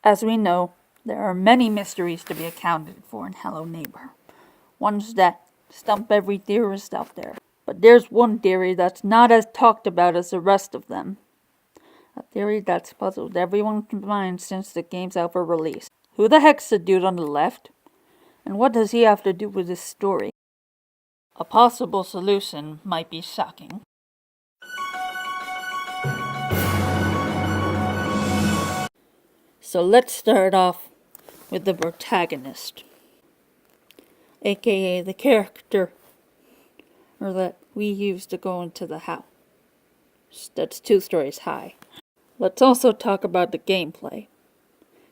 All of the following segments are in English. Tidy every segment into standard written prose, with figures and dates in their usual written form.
As we know, there are many mysteries to be accounted for in Hello Neighbor. Ones that stump every theorist out there. But there's one theory that's not as talked about as the rest of them. A theory that's puzzled everyone's mind since the game's out for release. Who the heck's the dude on the left? And what does he have to do with this story? A possible solution might be shocking. So let's start off with the protagonist, aka the character that we use to go into the house. That's 2 stories high. Let's also talk about the gameplay,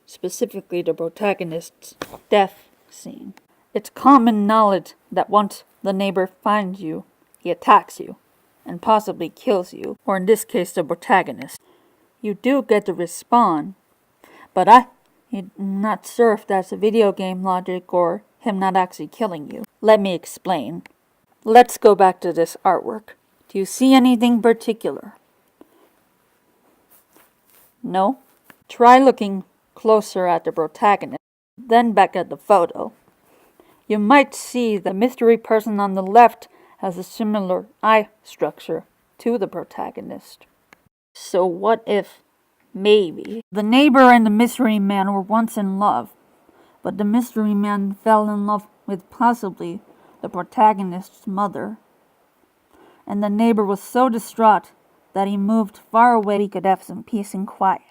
specifically the protagonist's death scene. It's common knowledge that once the neighbor finds you, he attacks you, and possibly kills you, or in this case the protagonist. You do get to respawn, but I'm not sure if that's a video game logic or him not actually killing you. Let me explain. Let's go back to this artwork. Do you see anything particular? No? Try looking closer at the protagonist, then back at the photo. You might see the mystery person on the left has a similar eye structure to the protagonist. So what if, maybe, the neighbor and the mystery man were once in love, but the mystery man fell in love with possibly the protagonist's mother, and the neighbor was so distraught that he moved far away so he could have some peace and quiet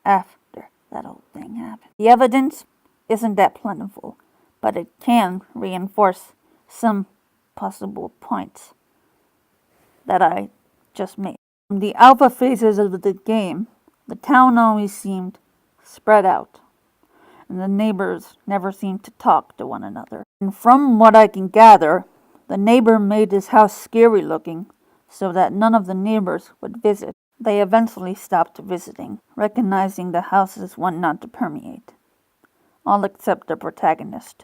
after that whole thing happened. The evidence isn't that plentiful, but it can reinforce some possible points that I just made. In the alpha phases of the game, the town always seemed spread out, and the neighbors never seemed to talk to one another. And from what I can gather, the neighbor made his house scary looking so that none of the neighbors would visit. They eventually stopped visiting, recognizing the house as one not to permeate. All except the protagonist,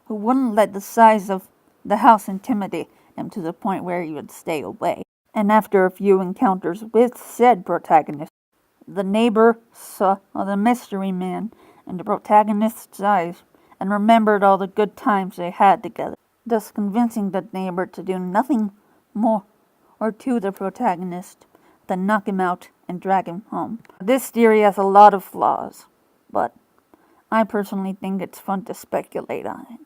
who wouldn't let the size of the house intimidate him to the point where he would stay away. And after a few encounters with said protagonist, the neighbor saw the mystery man in the protagonist's eyes and remembered all the good times they had together, thus convincing the neighbor to do nothing more or to the protagonist than knock him out and drag him home. This theory has a lot of flaws, but I personally think it's fun to speculate on it.